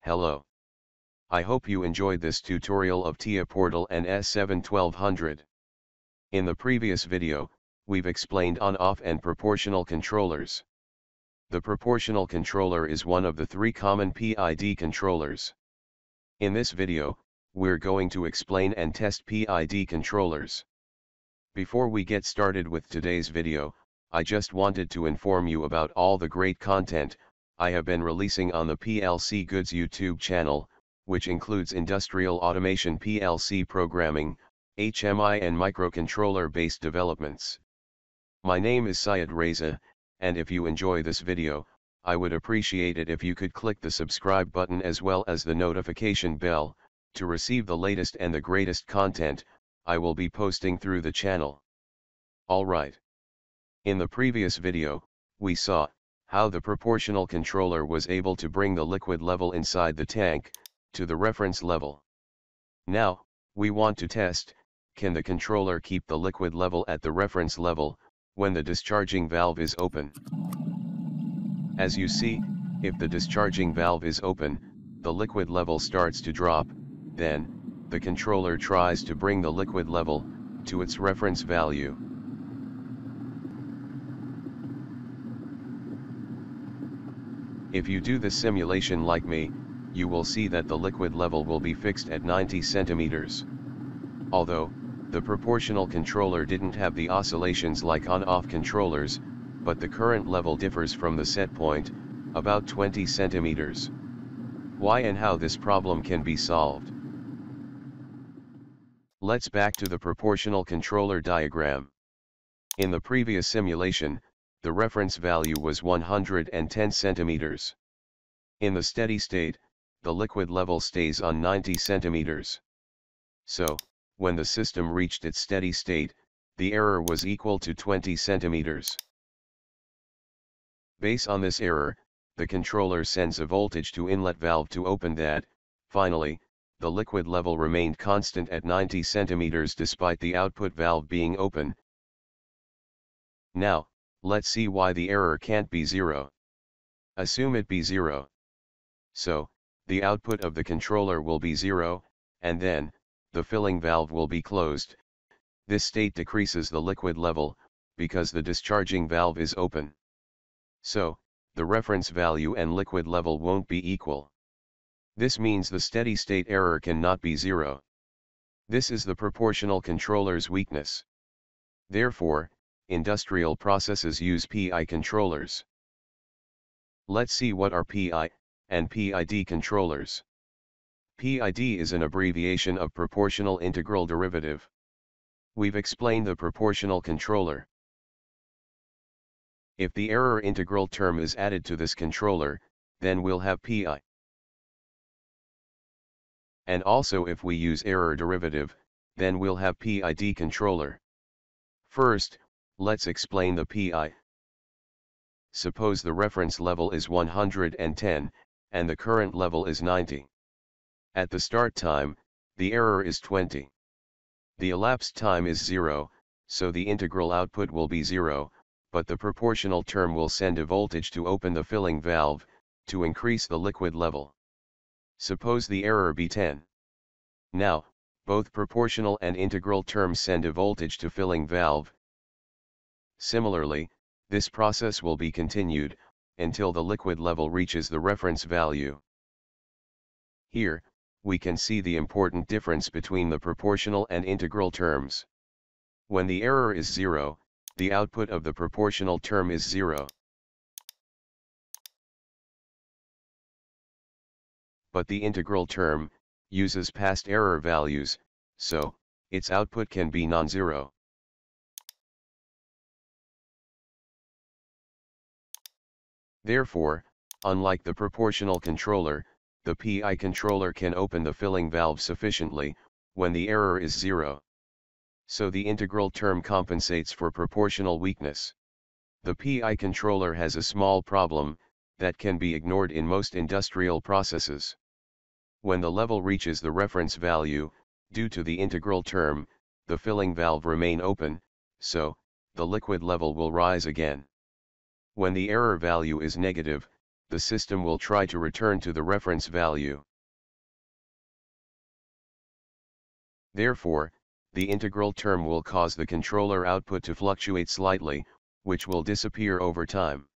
Hello. I hope you enjoyed this tutorial of TIA Portal and S7-1200. In the previous video, we've explained on-off and proportional controllers. The proportional controller is one of the three common PID controllers. In this video, we're going to explain and test PID controllers. Before we get started with today's video, I just wanted to inform you about all the great content I have been releasing on the plcgoods YouTube channel, which includes industrial automation PLC programming, HMI and microcontroller-based developments. My name is Syed Reza, and if you enjoy this video, I would appreciate it if you could click the subscribe button as well as the notification bell, to receive the latest and the greatest content I will be posting through the channel. Alright. In the previous video, we saw how the proportional controller was able to bring the liquid level inside the tank to the reference level. Now, we want to test, can the controller keep the liquid level at the reference level when the discharging valve is open? As you see, if the discharging valve is open, the liquid level starts to drop, then the controller tries to bring the liquid level to its reference value. If you do this simulation like me, you will see that the liquid level will be fixed at 90 centimeters. Although, the proportional controller didn't have the oscillations like on-off controllers, but the current level differs from the set point, about 20 centimeters. Why and how this problem can be solved? Let's back to the proportional controller diagram. In the previous simulation, the reference value was 110 centimeters. In the steady state, the liquid level stays on 90 centimeters. So, when the system reached its steady state, the error was equal to 20 centimeters. Based on this error, the controller sends a voltage to inlet valve to open that. Finally, the liquid level remained constant at 90 centimeters despite the output valve being open. Now, let's see why the error can't be zero. Assume it be zero. So, the output of the controller will be zero, and then, the filling valve will be closed. This state decreases the liquid level, because the discharging valve is open. So, the reference value and liquid level won't be equal. This means the steady state error cannot be zero. This is the proportional controller's weakness. Therefore, industrial processes use PI controllers. Let's see what are PI and PID controllers. PID is an abbreviation of proportional integral derivative. We've explained the proportional controller. If the error integral term is added to this controller, then we'll have PI. And also if we use error derivative, then we'll have PID controller. First, let's explain the PI. Suppose the reference level is 110, and the current level is 90. At the start time, the error is 20. The elapsed time is 0, so the integral output will be 0, but the proportional term will send a voltage to open the filling valve, to increase the liquid level. Suppose the error be 10. Now, both proportional and integral terms send a voltage to filling valve. Similarly, this process will be continued, until the liquid level reaches the reference value. Here, we can see the important difference between the proportional and integral terms. When the error is 0, the output of the proportional term is 0. But the integral term uses past error values, so its output can be non-zero. Therefore, unlike the proportional controller, the PI controller can open the filling valve sufficiently when the error is 0. So the integral term compensates for proportional weakness. The PI controller has a small problem that can be ignored in most industrial processes. When the level reaches the reference value, due to the integral term, the filling valve remain open, so the liquid level will rise again. When the error value is negative, the system will try to return to the reference value. Therefore, the integral term will cause the controller output to fluctuate slightly, which will disappear over time.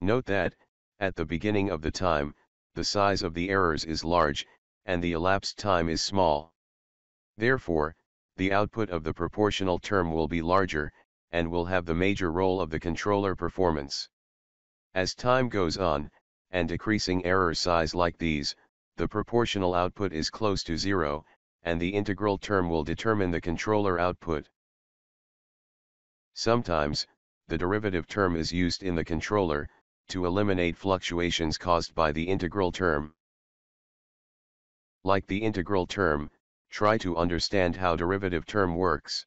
Note that, at the beginning of the time, the size of the errors is large, and the elapsed time is small. Therefore, the output of the proportional term will be larger, and will have the major role of the controller performance. As time goes on, and decreasing error size like these, the proportional output is close to zero, and the integral term will determine the controller output. Sometimes, the derivative term is used in the controller, to eliminate fluctuations caused by the integral term. Like the integral term, try to understand how derivative term works.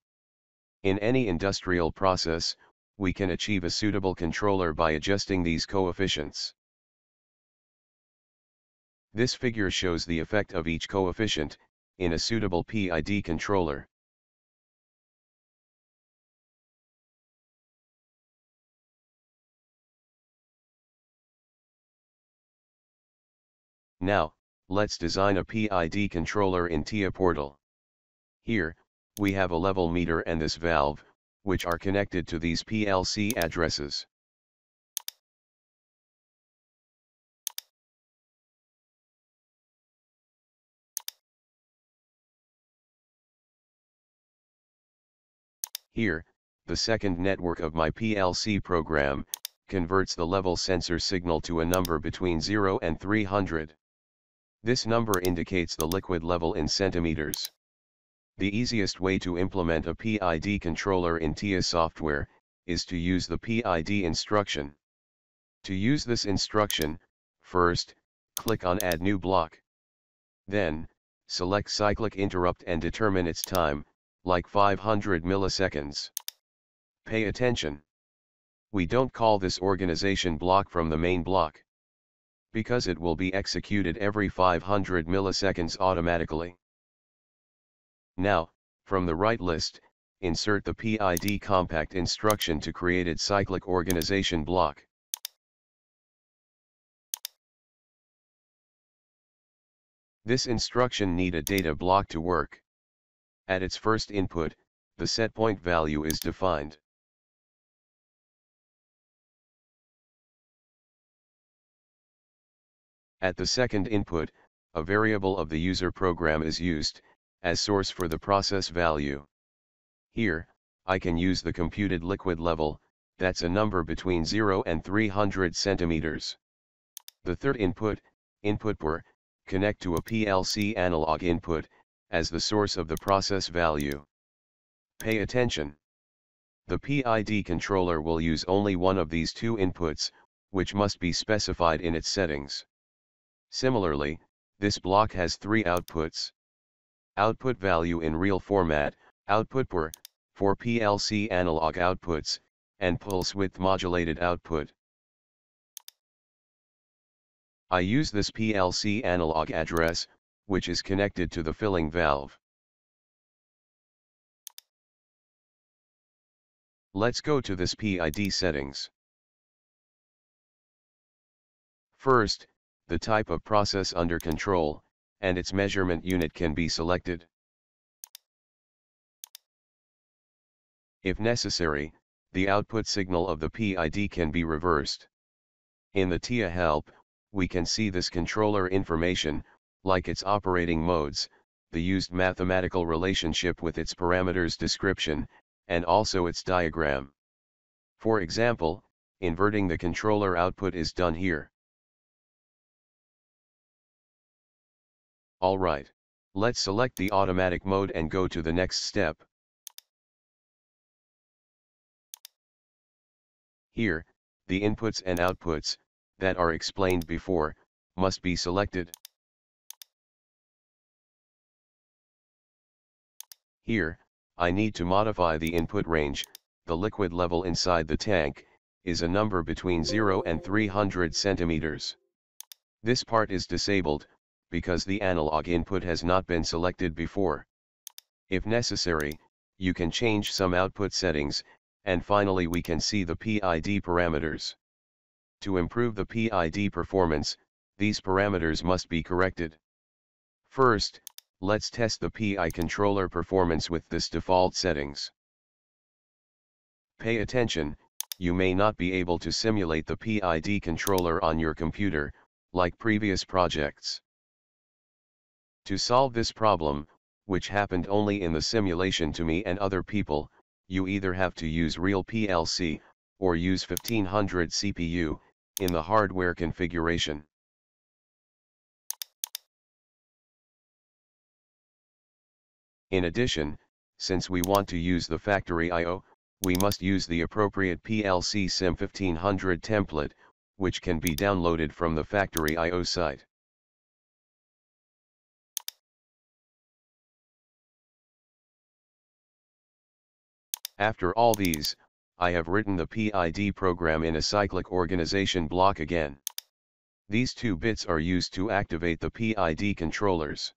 In any industrial process, we can achieve a suitable controller by adjusting these coefficients. This figure shows the effect of each coefficient, in a suitable PID controller. Now, let's design a PID controller in TIA Portal. Here, we have a level meter and this valve, which are connected to these PLC addresses. Here, the second network of my PLC program, converts the level sensor signal to a number between 0 and 300. This number indicates the liquid level in centimeters. The easiest way to implement a PID controller in TIA software, is to use the PID instruction. To use this instruction, first, click on Add New Block. Then, select Cyclic Interrupt and determine its time, like 500 milliseconds. Pay attention. We don't call this organization block from the main block, because it will be executed every 500 milliseconds automatically. Now, from the right list, insert the PID compact instruction to create its cyclic organization block. This instruction need a data block to work. At its first input, the setpoint value is defined. At the second input, a variable of the user program is used, as source for the process value. Here, I can use the computed liquid level, that's a number between 0 and 300 centimeters. The third input, input per, connect to a PLC analog input, as the source of the process value. Pay attention. The PID controller will use only one of these two inputs, which must be specified in its settings. Similarly, this block has three outputs. Output value in real format, output per, for PLC analog outputs, and pulse width modulated output. I use this PLC analog address, which is connected to the filling valve. Let's go to this PID settings. First, the type of process under control, and its measurement unit can be selected. If necessary, the output signal of the PID can be reversed. In the TIA help, we can see this controller information, like its operating modes, the used mathematical relationship with its parameters description, and also its diagram. For example, inverting the controller output is done here. Alright, let's select the automatic mode and go to the next step. Here, the inputs and outputs, that are explained before, must be selected. Here, I need to modify the input range. The liquid level inside the tank, is a number between 0 and 300 centimeters. This part is disabled, because the analog input has not been selected before. If necessary, you can change some output settings, and finally we can see the PID parameters. To improve the PID performance, these parameters must be corrected. First, let's test the PI controller performance with this default settings. Pay attention, you may not be able to simulate the PID controller on your computer, like previous projects. To solve this problem, which happened only in the simulation to me and other people, you either have to use real PLC, or use 1500 CPU, in the hardware configuration. In addition, since we want to use the factory I/O, we must use the appropriate PLCSIM 1500 template, which can be downloaded from the factory I/O site. After all these, I have written the PID program in a cyclic organization block again. These 2 bits are used to activate the PID controllers.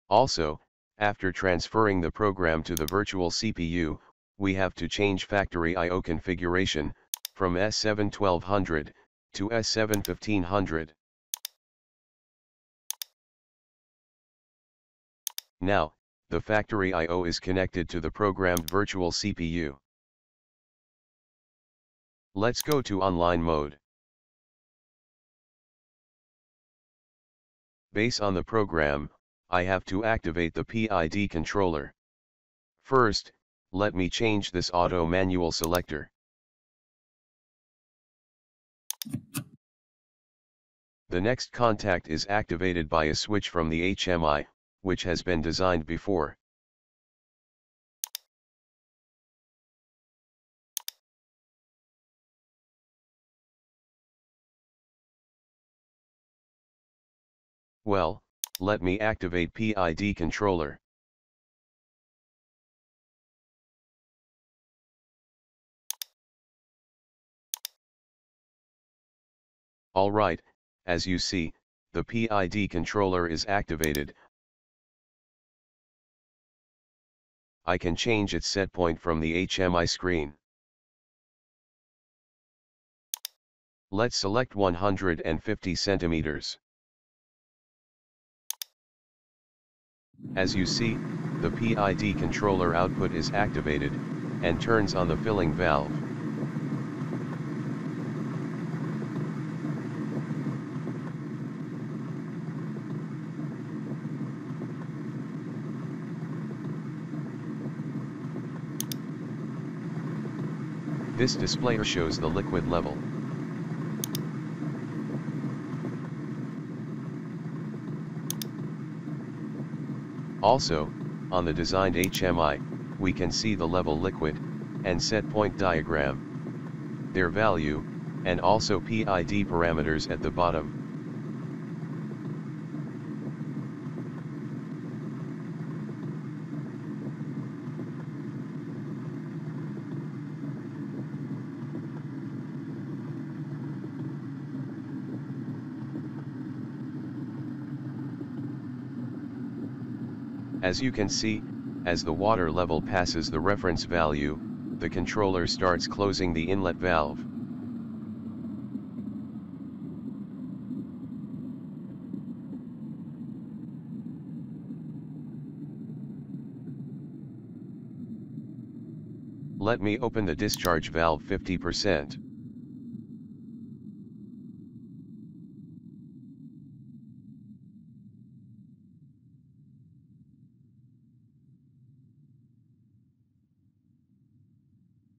Also, after transferring the program to the virtual CPU, we have to change factory I/O configuration, from S7-1200 to S7-1500. Now, the factory I/O is connected to the programmed virtual CPU. Let's go to online mode. Based on the program, I have to activate the PID controller. First, let me change this auto manual selector. The next contact is activated by a switch from the HMI, which has been designed before. Well, let me activate PID controller. Alright, as you see, the PID controller is activated. I can change its set point from the HMI screen. Let's select 150 centimeters. As you see, the PID controller output is activated, and turns on the filling valve. This display shows the liquid level. Also, on the designed HMI, we can see the level liquid, and set point diagram, their value, and also PID parameters at the bottom. As you can see, as the water level passes the reference value, the controller starts closing the inlet valve. Let me open the discharge valve 50%.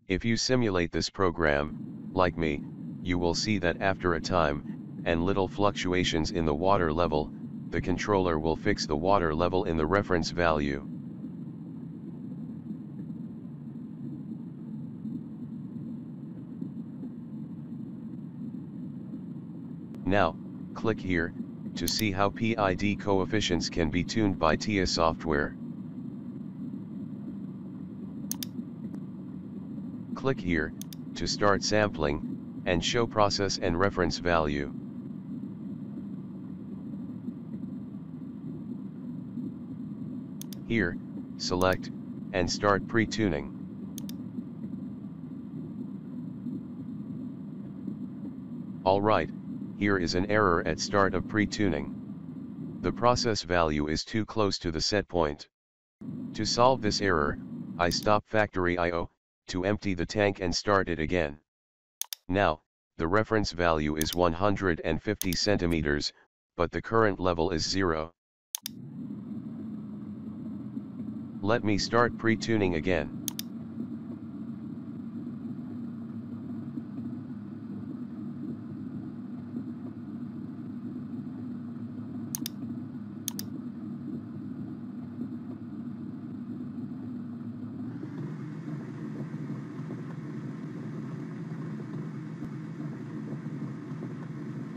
If you simulate this program, like me, you will see that after a time, and little fluctuations in the water level, the controller will fix the water level in the reference value. Now, click here, to see how PID coefficients can be tuned by TIA software. Click here, to start sampling, and show process and reference value. Here, select and start pre-tuning. Alright, here is an error at start of pre-tuning. The process value is too close to the set point. To solve this error, I stop factory I/O, to empty the tank and start it again. Now, the reference value is 150 centimeters, but the current level is 0. Let me start pre-tuning again.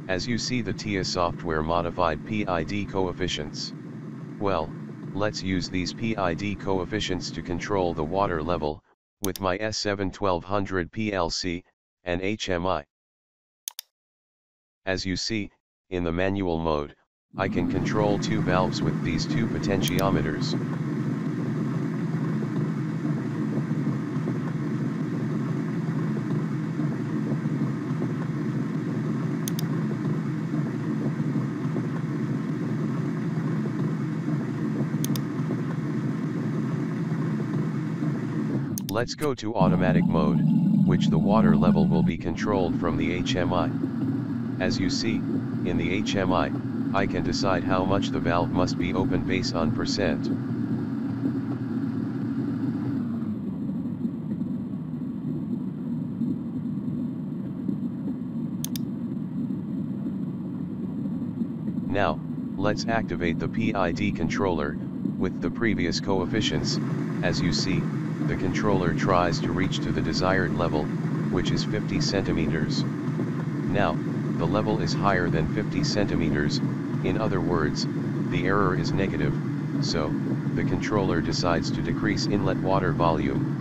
As you see, the TIA software modified PID coefficients. Well, let's use these PID coefficients to control the water level, with my S7-1200 PLC, and HMI. As you see, in the manual mode, I can control 2 valves with these 2 potentiometers. Let's go to automatic mode, which the water level will be controlled from the HMI. As you see, in the HMI, I can decide how much the valve must be open based on %. Now, let's activate the PID controller, with the previous coefficients. As you see, the controller tries to reach to the desired level, which is 50 centimeters. Now, the level is higher than 50 centimeters, in other words, the error is negative, so, the controller decides to decrease inlet water volume.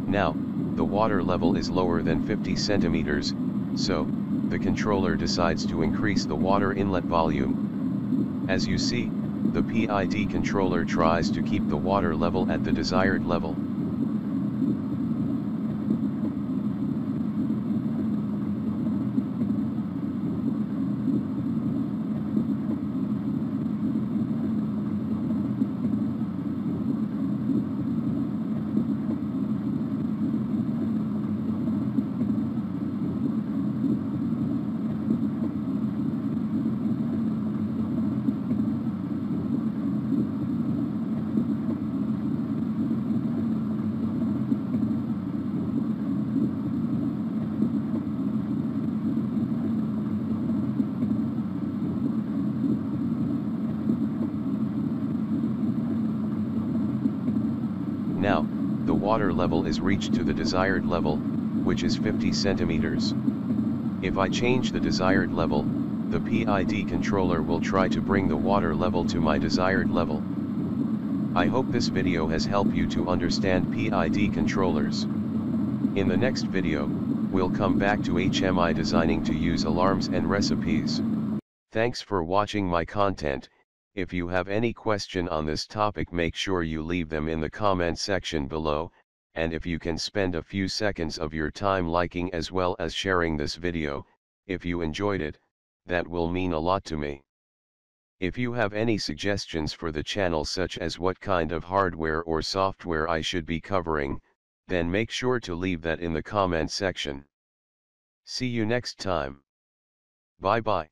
Now, the water level is lower than 50 centimeters, so, the controller decides to increase the water inlet volume. As you see, the PID controller tries to keep the water level at the desired level. Now, the water level is reached to the desired level, which is 50 centimeters. If I change the desired level, the PID controller will try to bring the water level to my desired level. I hope this video has helped you to understand PID controllers. In the next video, we'll come back to HMI designing to use alarms and recipes. Thanks for watching my content. If you have any question on this topic, make sure you leave them in the comment section below, and if you can spend a few seconds of your time liking as well as sharing this video, if you enjoyed it, that will mean a lot to me. If you have any suggestions for the channel, such as what kind of hardware or software I should be covering, then make sure to leave that in the comment section. See you next time. Bye bye.